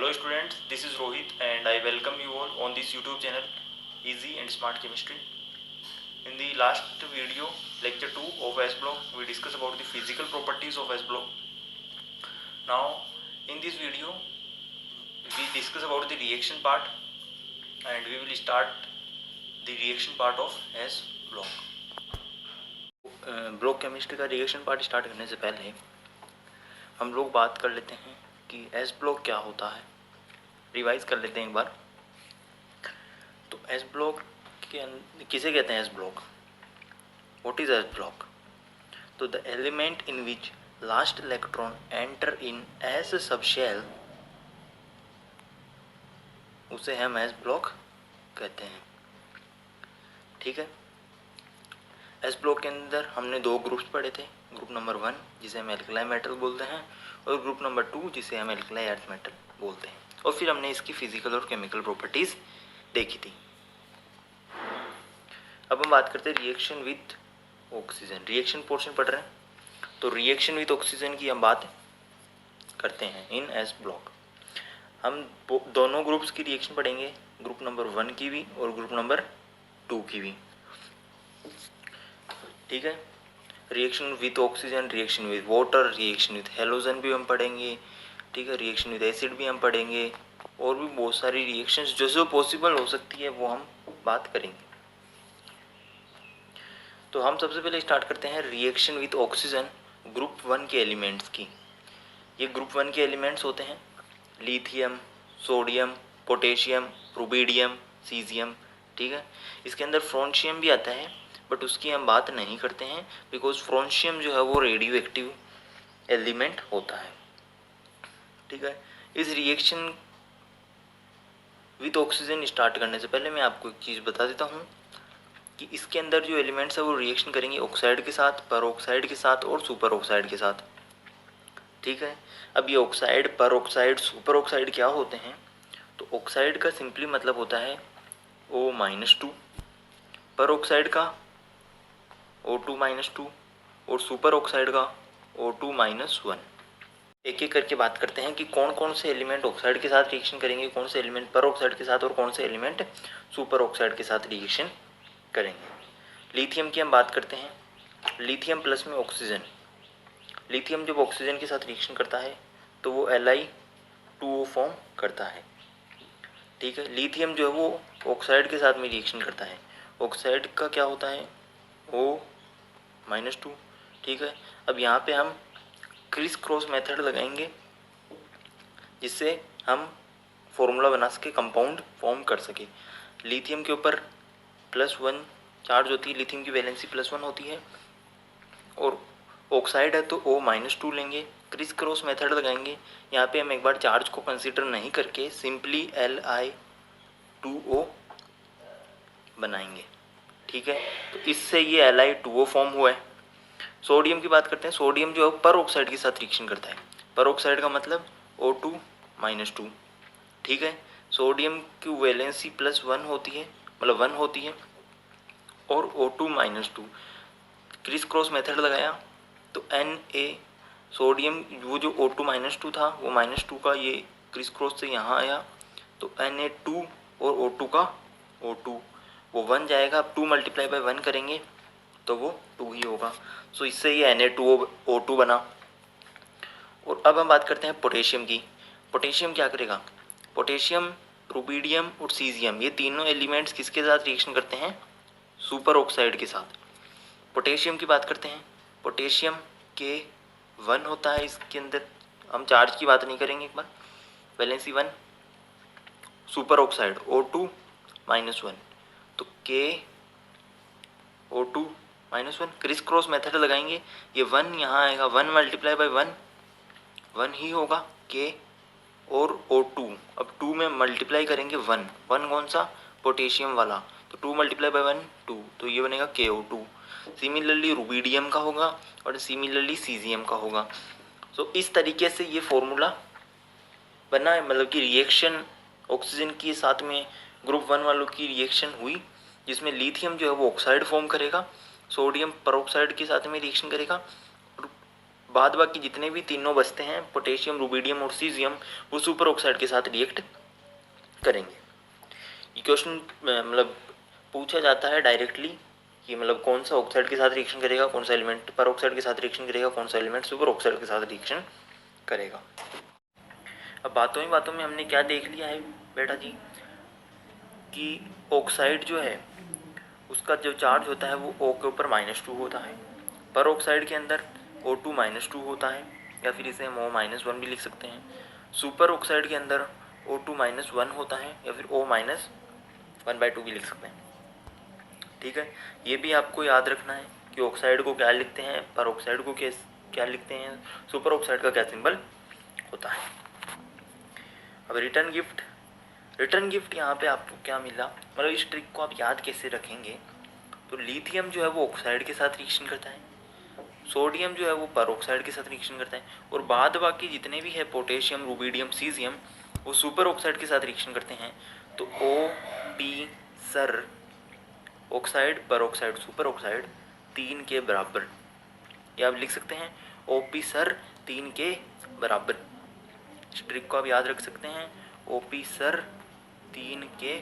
Hello students, this is Rohit and I welcome you all on this YouTube channel Easy and Smart Chemistry. In the last video, lecture 2 of S block, we discussed about the physical properties of S block. Now in this video, we discuss about the reaction part and we will start the reaction part of S block. Block chemistry का reaction part start करने से पहले हम लोग बात कर लेते हैं कि एस ब्लॉक क्या होता है, रिवाइज कर लेते हैं एक बार। तो एस ब्लॉक के किसे कहते हैं S block? What is S block? तो the element in which last electron enter in S subshell, उसे हम एस ब्लॉक कहते हैं। ठीक है, एस ब्लॉक के अंदर हमने दो ग्रुप्स पढ़े थे, ग्रुप नंबर 1 जिसे हम एल्कलाई मेटल बोलते हैं और ग्रुप नंबर 2 जिसे हम एल्कलाई अर्थ मेटल बोलते हैं, और फिर हमने इसकी फिजिकल और केमिकल प्रॉपर्टीज देखी थी। अब हम बात करते हैं reaction with oxygen, reaction portion पढ़ रहे हैं। तो रिएक्शन विथ ऑक्सीजन की हम बात करते हैं इन एस ब्लॉक। हम दोनों ग्रुप्स की रिएक्शन पढ़ेंगे, ग्रुप नंबर 1 की भी और ग्रुप नंबर 2 की भी। ठीक है, reaction with oxygen, reaction with water, reaction with halogen भी हम पढ़ेंगे। ठीक है, रिएक्शन विथ एसिड भी हम पढ़ेंगे और भी बहुत सारी रिएक्शंस जो पॉसिबल हो सकती है वो हम बात करेंगे। तो हम सबसे पहले स्टार्ट करते हैं रिएक्शन विथ ऑक्सीजन ग्रुप 1 के एलिमेंट्स की। ये ग्रुप 1 के एलिमेंट्स होते हैं lithium, sodium, potassium, rubidium, caesium. ठीक है, इसके अंदर फ्रोंशियम भी आता है बट उसकी हम बात नहीं करते हैं बिकॉज फ्रोंशियम जो है वो रेडियो एक्टिव एलिमेंट होता है। ठीक है, इस रिएक्शन विथ ऑक्सीजन स्टार्ट करने से पहले मैं आपको एक चीज़ बता देता हूँ कि इसके अंदर जो एलिमेंट्स है वो रिएक्शन करेंगे ऑक्साइड के साथ, परऑक्साइड के साथ और सुपर ऑक्साइड के साथ। ठीक है, अब ये ऑक्साइड, परऑक्साइड, सुपर ऑक्साइड क्या होते हैं? तो ऑक्साइड का सिंपली मतलब होता है O-2, परऑक्साइड का O2-2 और सुपर ऑक्साइड का O2-1। एक एक करके बात करते हैं कि कौन कौन से एलिमेंट ऑक्साइड के साथ रिएक्शन करेंगे, कौन से एलिमेंट परऑक्साइड के साथ और कौन से एलिमेंट सुपर ऑक्साइड के साथ रिएक्शन करेंगे। लिथियम की हम बात करते हैं, लिथियम प्लस में ऑक्सीजन। लिथियम जब ऑक्सीजन के साथ रिएक्शन करता है तो वो Li2O फॉर्म करता है। ठीक है, लिथियम जो है वो ऑक्साइड के साथ में रिएक्शन करता है, ऑक्साइड का क्या होता है O-2। ठीक है, अब यहाँ पे हम क्रिस क्रॉस मेथड लगाएंगे जिससे हम फॉर्मूला बना सके, कंपाउंड फॉर्म कर सके। लिथियम के ऊपर +1 चार्ज होती है, लिथियम की वैलेंसी +1 होती है और ऑक्साइड है तो O-2 लेंगे, क्रिस क्रॉस मेथड लगाएंगे। यहाँ पे हम एक बार चार्ज को कंसीडर नहीं करके सिंपली Li2O बनाएंगे। ठीक है, तो इससे ये Li2O फॉर्म हुआ है। सोडियम की बात करते हैं, सोडियम जो है पर ऑक्साइड के साथ रिएक्शन करता है, पर ऑक्साइड का मतलब O2-2। ठीक है, सोडियम की वैलेंसी +1 होती है, मतलब 1 होती है और O2-2 क्रिस क्रॉस मेथड लगाया तो Na सोडियम वो जो O2-2 था वो -2 का ये क्रिस क्रॉस से यहाँ आया तो Na2 और O2 का O2 वो 1 जाएगा। अब 2 × 1 करेंगे तो वो 2 ही होगा। सो इससे ये Na2O2 बना। और अब हम बात करते हैं पोटेशियम की। पोटेशियम क्या करेगा? पोटेशियम, रुबिडियम और सीजियम ये तीनों एलिमेंट्स किसके साथ रिएक्शन करते हैं? सुपर ऑक्साइड के साथ। पोटेशियम की बात करते हैं, पोटेशियम K1 होता है, इसके अंदर हम चार्ज की बात नहीं करेंगे एक बार, वैलेंसी 1, सुपर ऑक्साइड O2-1 तो KO2-1 क्रिस क्रॉस मेथड लगाएंगे, ये 1 यहाँ आएगा, 1 × 1 ही होगा K और O2। अब 2 में मल्टीप्लाई करेंगे 1 कौन सा? पोटेशियम वाला, तो 2 × 1 2, तो ये बनेगा KO2। सिमिलरली रुबिडियम का होगा और सिमिलरली सीजियम का होगा। सो इस तरीके से ये फॉर्मूला बना है, मतलब कि रिएक्शन ऑक्सीजन के साथ में ग्रुप 1 वालों की रिएक्शन हुई जिसमें लिथियम जो है वो ऑक्साइड फॉर्म करेगा, सोडियम परऑक्साइड के साथ में रिएक्शन करेगा और बाद बाकी जितने भी तीनों बचते हैं पोटेशियम, रुबिडियम और सीजियम, वो सुपर ऑक्साइड के साथ रिएक्ट करेंगे। ये क्वेश्चन मतलब पूछा जाता है डायरेक्टली कि मतलब कौन सा ऑक्साइड के साथ रिएक्शन करेगा, कौन सा एलिमेंट पर ऑक्साइड के साथ रिएक्शन करेगा, कौन सा एलिमेंट सुपर ऑक्साइड के साथ रिएक्शन करेगा। अब बातों ही बातों में हमने क्या देख लिया है बेटा जी कि ऑक्साइड जो है उसका जो चार्ज होता है वो O के ऊपर -2 होता है, पर ऑक्साइड के अंदर O2 -2 होता है, या फिर इसे हम O-1 भी लिख सकते हैं। सुपर ऑक्साइड के अंदर O2 -1 होता है, या फिर O-1/2 भी लिख सकते हैं। ठीक है, ये भी आपको याद रखना है कि ऑक्साइड को क्या लिखते हैं, पर ऑक्साइड को क्या लिखते हैं, सुपर ऑक्साइड का क्या सिंबल होता है। अब रिटर्न गिफ्ट यहाँ पे आपको क्या मिला, मतलब इस ट्रिक को आप याद कैसे रखेंगे। तो लिथियम जो है वो ऑक्साइड के साथ रिएक्शन करता है, सोडियम जो है वो पर ऑक्साइड के साथ रिएक्शन करता है, और बाद बाकी जितने भी है पोटेशियम, रुबिडियम, सीजियम, वो सुपर ऑक्साइड के साथ रिएक्शन करते हैं। तो OP सर ऑक्साइड पर ऑक्साइड सुपर ऑक्साइड 3 के बराबर, या आप लिख सकते हैं OP सर 3 के बराबर। इस ट्रिक को आप याद रख सकते हैं, OP सर 3 के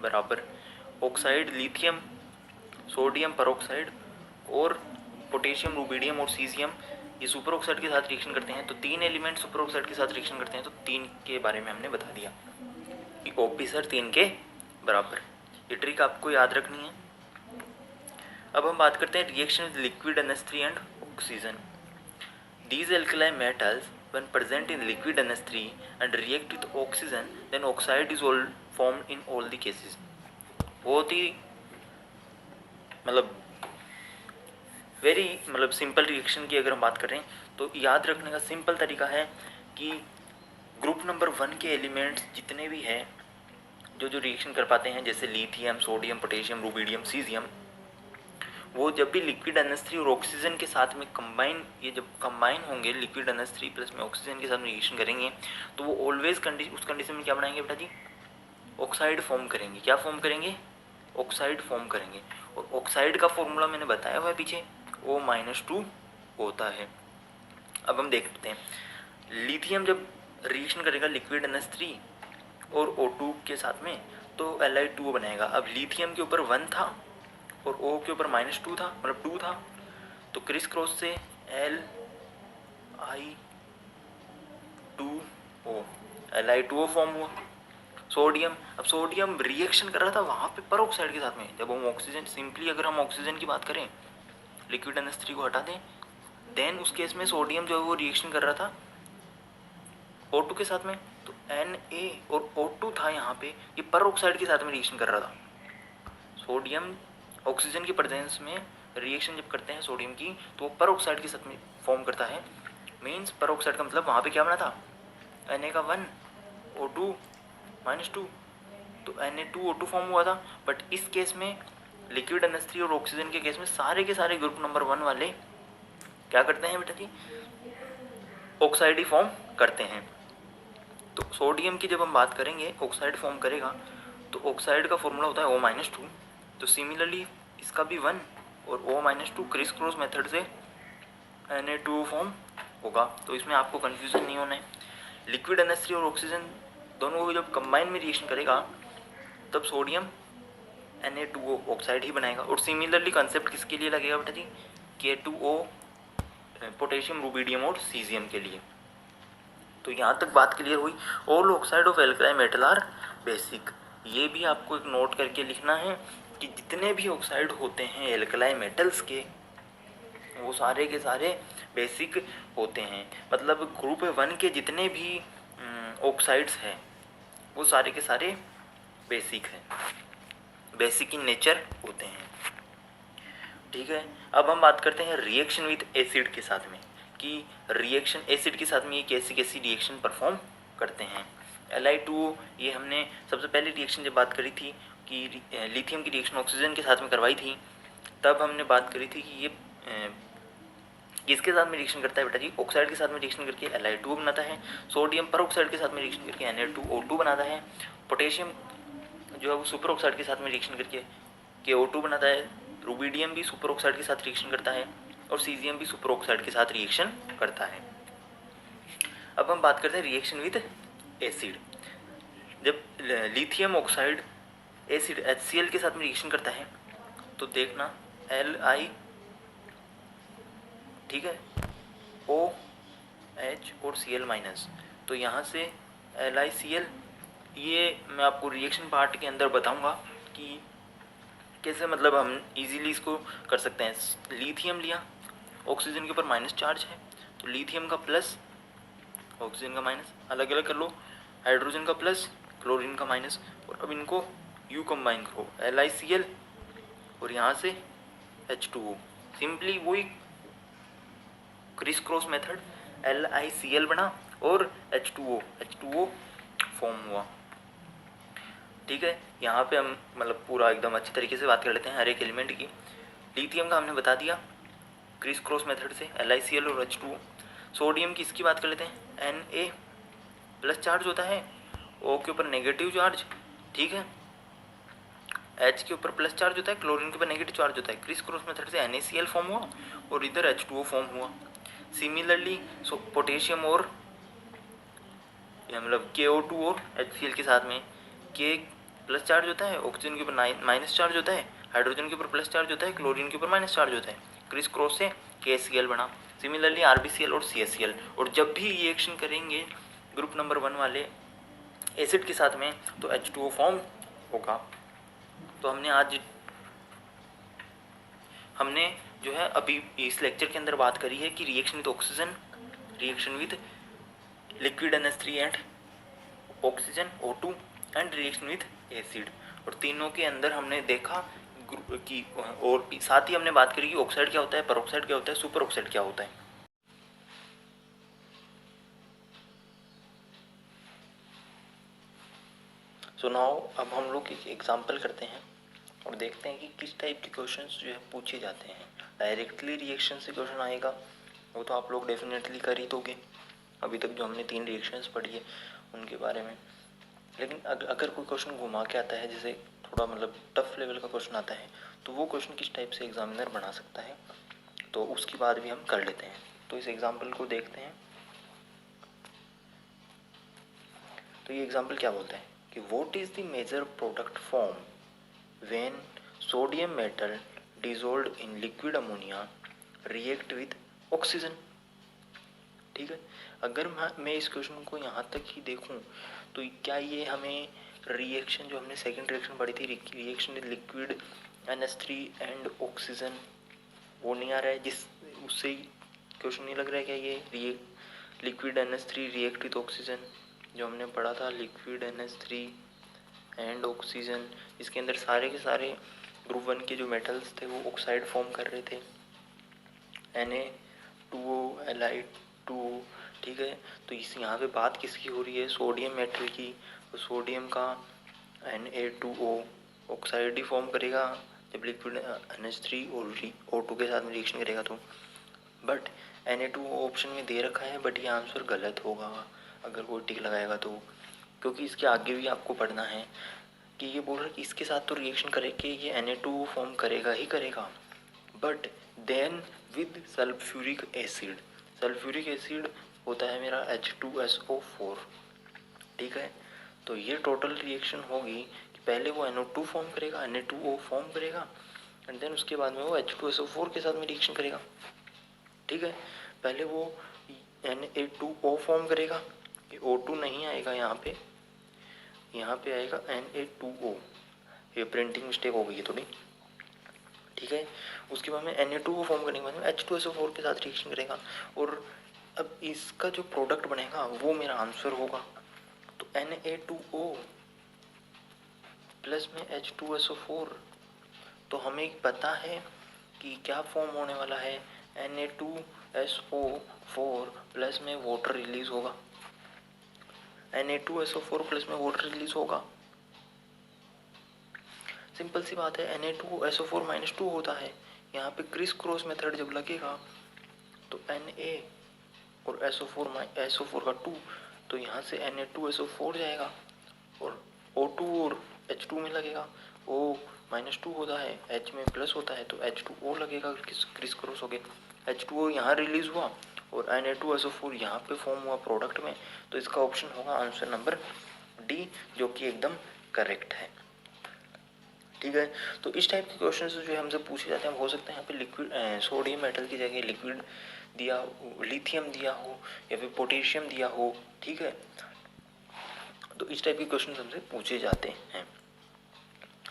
बराबर। ऑक्साइड लिथियम, सोडियम परऑक्साइड और पोटेशियम, रुबिडियम और सीजियम ये सुपर ऑक्साइड के साथ रिएक्शन करते हैं। तो 3 एलिमेंट सुपर ऑक्साइड के साथ रिएक्शन करते हैं, तो 3 के बारे में हमने बता दिया कि OP सर 3 के बराबर। ये ट्रिक आपको याद रखनी है। अब हम बात करते हैं reaction with liquid NH3 and oxygen. These alkali metals when present in liquid NH3 and react with oxygen then oxide is all formed in all the cases। बहुत ही मतलब सिंपल रिएक्शन की अगर हम बात करें तो याद रखने का सिंपल तरीका है कि ग्रुप नंबर 1 के एलिमेंट्स जितने भी हैं जो रिएक्शन कर पाते हैं, जैसे lithium, sodium, potassium, rubidium, caesium, वो जब भी लिक्विड NH3 और ऑक्सीजन के साथ में जब कंबाइन होंगे, लिक्विड NH3 प्लस में ऑक्सीजन के साथ में रिएक्शन करेंगे, तो वो ऑलवेज उस कंडीशन में क्या बनाएंगे बेटा जी, ऑक्साइड फॉर्म करेंगे। क्या फॉर्म करेंगे, ऑक्साइड फॉर्म करेंगे। और ऑक्साइड का फॉर्मूला मैंने बताया हुआ है पीछे, O-2 होता है। अब हम देखते हैं लिथियम जब रिएक्शन करेगा लिक्विड NH3 और O2 के साथ में तो Li2O बनाएगा। अब लिथियम के ऊपर 1 था और O के ऊपर -2 था, मतलब 2 था, तो क्रिस क्रॉस से Li2O फॉर्म हुआ। सोडियम, अब सोडियम रिएक्शन कर रहा था वहाँ पे पर ऑक्साइड के साथ में। जब हम ऑक्सीजन, सिंपली अगर हम ऑक्सीजन की बात करें, लिक्विड NH3 को हटा दें, देन उस केस में सोडियम जो है वो रिएक्शन कर रहा था O2 के साथ में, तो Na और O2 था यहाँ पे, ये पर ऑक्साइड के साथ में रिएक्शन कर रहा था। सोडियम ऑक्सीजन की प्रेजेंस में रिएक्शन जब करते हैं सोडियम की, तो वो पर ऑक्साइड के साथ में फॉर्म करता है। मीन्स पर ऑक्साइड का मतलब वहाँ पे क्या बना था, Na का 1 O2 -2, तो Na2O2 फॉर्म हुआ था। बट इस केस में लिक्विड NH3 और ऑक्सीजन के केस में सारे के सारे ग्रुप नंबर 1 वाले क्या करते हैं बेटा जी, ऑक्साइड ही फॉर्म करते हैं। तो सोडियम की जब हम बात करेंगे ऑक्साइड फॉर्म करेगा, तो ऑक्साइड का फॉर्मूला होता है O-2। तो सिमिलरली इसका भी 1 और O-2 क्रिस क्रॉस मेथड से Na2O फॉर्म होगा। तो इसमें आपको कन्फ्यूज़न नहीं होना है। लिक्विड NH3 और ऑक्सीजन दोनों को जब कंबाइन में रिएक्शन करेगा तब सोडियम Na2O ऑक्साइड ही बनाएगा। और सिमिलरली कंसेप्ट किसके लिए लगेगा बेटा जी, K2O पोटेशियम, रुबिडियम और सीजियम के लिए। तो यहाँ तक बात क्लियर हुई। All oxide of alkali metal are basic. ये भी आपको एक नोट करके लिखना है कि जितने भी ऑक्साइड होते हैं एल्कलाई मेटल्स के, वो सारे के सारे बेसिक होते हैं। मतलब ग्रुप 1 के जितने भी ऑक्साइड्स हैं वो सारे के सारे बेसिक हैं, बेसिक इन नेचर होते हैं। ठीक है, अब हम बात करते हैं रिएक्शन विद एसिड के साथ में, कि रिएक्शन एसिड के साथ में ये कैसी कैसी रिएक्शन परफॉर्म करते हैं। Li2O, ये हमने सबसे पहले रिएक्शन जब बात करी थी कि लिथियम की रिएक्शन ऑक्सीजन के साथ में करवाई थी, तब हमने बात करी थी कि ये किसके साथ में रिएक्शन करता है बेटा जी, ऑक्साइड के साथ में रिएक्शन करके Li2O बनाता है। सोडियम पर ऑक्साइड के साथ में रिएक्शन करके Na2O2 बनाता है। पोटेशियम जो है वो सुपर ऑक्साइड के साथ में रिएक्शन करके KO2 बनाता है। रुबिडियम भी सुपर ऑक्साइड के साथ रिएक्शन करता है और सीजियम भी सुपर ऑक्साइड के साथ रिएक्शन करता है। अब हम बात करते हैं रिएक्शन विद एसिड। जब लिथियम ऑक्साइड एसिड HCl के साथ में रिएक्शन करता है तो देखना Li, ठीक है, OH और Cl माइनस, तो यहाँ से LiCl, ये मैं आपको रिएक्शन पार्ट के अंदर बताऊंगा कि कैसे मतलब हम इजीली इसको कर सकते हैं। लिथियम लिया, ऑक्सीजन के ऊपर माइनस चार्ज है, तो लिथियम का प्लस, ऑक्सीजन का माइनस, अलग अलग कर लो, हाइड्रोजन का प्लस, क्लोरीन का माइनस, और अब इनको यू कंबाइन करो, LiCl और यहाँ से H2O। सिंपली वही क्रिस क्रॉस मेथड, LiCl बना और H2O फॉर्म हुआ। ठीक है, यहाँ पे हम मतलब पूरा एकदम अच्छी तरीके से बात कर लेते हैं हर एक एलिमेंट की। लिथियम का हमने बता दिया क्रिस क्रॉस मेथड से, LiCl और H2O। सोडियम की इसकी बात कर लेते हैं, Na प्लस चार्ज होता है, O के ऊपर नेगेटिव चार्ज, ठीक है, H के ऊपर प्लस चार्ज होता है, क्लोरीन के ऊपर नेगेटिव चार्ज होता है। क्रिस क्रॉस मेथड से NaCl फॉर्म हुआ और इधर H2O फॉर्म हुआ। सिमिलरली पोटेशियम और मतलब KO2 और HCl के साथ में K प्लस चार्ज होता है, ऑक्सीजन के ऊपर माइनस चार्ज होता है, हाइड्रोजन के ऊपर प्लस चार्ज होता है, क्लोरीन के ऊपर माइनस चार्ज होता है। क्रिस क्रॉस से KCl बना। सिमिलरली RBCl और CHCl। और जब भी रिएक्शन करेंगे ग्रुप नंबर 1 वाले एसिड के साथ में तो H2O फॉर्म होगा। तो हमने जो है अभी इस लेक्चर के अंदर बात करी है कि reaction with oxygen, reaction with liquid NH3 and oxygen O2 and reaction with acid. और तीनों के अंदर हमने देखा कि, और साथ ही हमने बात करी कि ऑक्साइड क्या होता है, परऑक्साइड क्या होता है, सुपर ऑक्साइड क्या होता है। सो नाउ अब हम लोग एक एग्जांपल करते हैं और देखते हैं कि किस टाइप के क्वेश्चंस जो है पूछे जाते हैं। डायरेक्टली रिएक्शन से क्वेश्चन आएगा वो तो आप लोग डेफिनेटली कर ही दोगे, अभी तक जो हमने 3 रिएक्शंस पढ़ी है उनके बारे में। लेकिन अगर कोई क्वेश्चन घुमा के आता है, जैसे थोड़ा मतलब टफ लेवल का क्वेश्चन आता है, तो वो क्वेश्चन किस टाइप से एग्जामिनर बना सकता है, तो उसकी बात भी हम कर लेते हैं। तो इस एग्जाम्पल को देखते हैं। तो ये एग्जाम्पल क्या बोलता है कि what is the major product form when sodium metal dissolved in liquid ammonia react with oxygen. ठीक है, अगर मैं इस क्वेश्चन को यहाँ तक ही देखूँ तो क्या ये हमें रिएक्शन जो हमने सेकंड रिएक्शन पढ़ी थी, reaction with liquid NH3 and oxygen, वो नहीं आ रहा है, जिस उससे ही क्वेश्चन नहीं लग रहा है क्या ये liquid NH3 react with oxygen जो हमने पढ़ा था, लिक्विड NH3 एंड ऑक्सीजन, इसके अंदर सारे के सारे ग्रुप 1 के जो मेटल्स थे वो ऑक्साइड फॉर्म कर रहे थे, Na2O Li2O। ठीक है, तो इस यहाँ पे बात किसकी हो रही है, सोडियम मेटल की। तो सोडियम का Na2O ऑक्साइड ही फॉर्म करेगा जब लिक्विड NH3 और O2 के साथ में रिएक्शन करेगा तो। बट Na2O ऑप्शन में दे रखा है, बट ये आंसर गलत होगा अगर कोई टिक लगाएगा तो, क्योंकि इसके आगे भी आपको पढ़ना है कि ये बोल रहा है कि इसके साथ तो रिएक्शन करके ये Na2O फॉर्म करेगा ही करेगा, but then with sulphuric acid. Sulphuric acid होता है मेरा H2SO4। ठीक है, तो ये टोटल रिएक्शन होगी कि पहले वो NO2 फॉर्म करेगा, Na2O फॉर्म करेगा एंड देन उसके बाद में वो H2SO4 के साथ में रिएक्शन करेगा। ठीक है, पहले वो Na2O फॉर्म करेगा, ये O2 नहीं आएगा यहाँ पे आएगा Na2O, ये प्रिंटिंग मिस्टेक हो गई है थोड़ी। ठीक है, उसके बाद में Na2O फॉर्म करने के बाद में H2SO4 के साथ रिएक्शन करेगा और अब इसका जो प्रोडक्ट बनेगा वो मेरा आंसर होगा। तो Na2O प्लस में H2SO4, तो हमें पता है कि क्या फॉर्म होने वाला है, Na2SO4 प्लस में वाटर रिलीज होगा, Na2SO4 प्लस में वाटर रिलीज होगा। सिंपल सी बात है, Na2SO4 -2 होता है। यहाँ पे क्रिस क्रॉस मेथड जब लगेगा तो Na और SO4 का 2, तो यहाँ से Na2SO4 जाएगा और O2 और H2 में लगेगा, O -2 होता है, H में प्लस होता है, तो H2O लगेगा क्रिस क्रॉस हो गया। H2O यहाँ रिलीज हुआ और Na2SO4 यहाँ पे फॉर्म हुआ प्रोडक्ट में, तो इसका ऑप्शन होगा आंसर नंबर डी, जो कि एकदम करेक्ट है। ठीक है, तो इस टाइप के क्वेश्चन जो है हमसे पूछे जाते हैं। हो सकता है यहाँ पे लिक्विड सोडियम मेटल की जगह लिक्विड दिया हो, लिथियम दिया हो या फिर पोटेशियम दिया हो। ठीक है, तो इस टाइप के क्वेश्चन हमसे पूछे जाते हैं।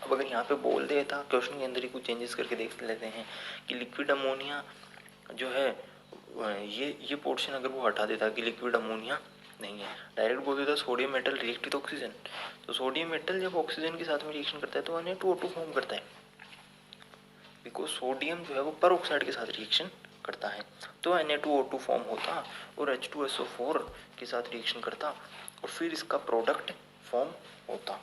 अब अगर यहाँ पे बोल देता क्वेश्चन के अंदर ही कुछ चेंजेस करके देख लेते हैं कि लिक्विड अमोनिया जो है ये पोर्शन अगर वो हटा देता कि लिक्विड अमोनिया नहीं है, डायरेक्ट बोल देता sodium metal react with oxygen, तो सोडियम मेटल जब ऑक्सीजन के साथ में रिएक्शन करता है तो Na2O2 फॉर्म करता है, बिकॉज सोडियम जो है वो पर ऑक्साइड के साथ रिएक्शन करता है, तो Na2O2 फॉर्म होता और H2SO4 के साथ रिएक्शन करता और फिर इसका प्रोडक्ट फॉर्म होता।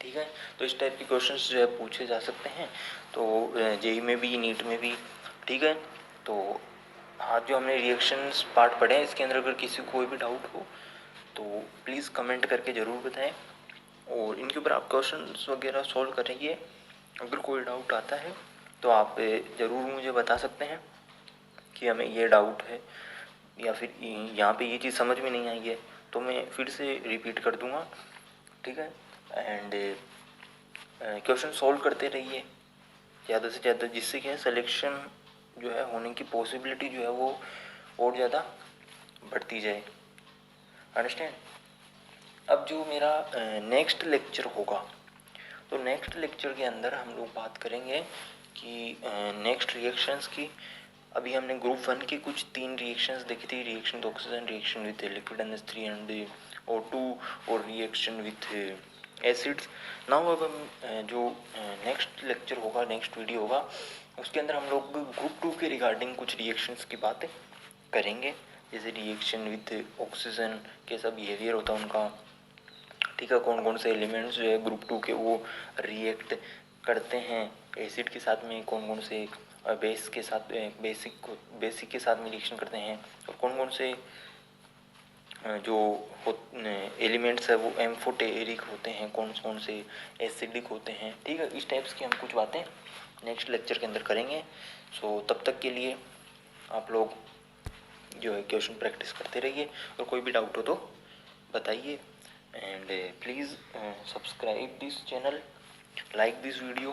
ठीक है, तो इस टाइप के क्वेश्चंस जो है पूछे जा सकते हैं, तो जेई में भी, नीट में भी। ठीक है, तो आज जो हमने रिएक्शंस पार्ट पढ़े हैं, इसके अंदर अगर किसी को कोई भी डाउट हो तो प्लीज़ कमेंट करके ज़रूर बताएं और इनके ऊपर आप क्वेश्चंस वगैरह सॉल्व करेंगे। अगर कोई डाउट आता है तो आप ज़रूर मुझे बता सकते हैं कि हमें ये डाउट है या फिर यहाँ पे ये चीज़ समझ में नहीं आई है, तो मैं फिर से रिपीट कर दूँगा। ठीक है, एंड क्वेश्चन सॉल्व करते रहिए ज़्यादा से ज़्यादा, जिससे क्या है सिलेक्शन जो है होने की पॉसिबिलिटी जो है वो और ज़्यादा बढ़ती जाए। अंडरस्टैंड। अब जो मेरा नेक्स्ट लेक्चर होगा, तो नेक्स्ट लेक्चर के अंदर हम लोग बात करेंगे कि नेक्स्ट रिएक्शंस की। अभी हमने ग्रुप 1 की कुछ 3 रिएक्शंस देखी थी, reaction with oxygen, reaction with liquid NH3 and O2 और रिएक्शन विथ एसिड्स। नाउ अब हम जो नेक्स्ट लेक्चर होगा, नेक्स्ट वीडियो होगा, उसके अंदर हम लोग ग्रुप 2 के रिगार्डिंग कुछ रिएक्शंस की बातें करेंगे, जैसे रिएक्शन विथ ऑक्सीजन कैसा बिहेवियर होता है उनका। ठीक है, कौन कौन से एलिमेंट्स जो है ग्रुप 2 के वो रिएक्ट करते हैं एसिड के साथ में, कौन कौन से बेस के साथ बेसिक के साथ में रिएक्शन करते हैं, और कौन कौन से जो एलिमेंट्स है वो एम्फोटेरिक होते हैं, कौन कौन से एसिडिक होते हैं। ठीक है, इस टाइप्स की हम कुछ बातें नेक्स्ट लेक्चर के अंदर करेंगे। सो तब तक के लिए आप लोग जो है क्वेश्चन प्रैक्टिस करते रहिए, और कोई भी डाउट हो तो बताइए। And please subscribe this channel, like this video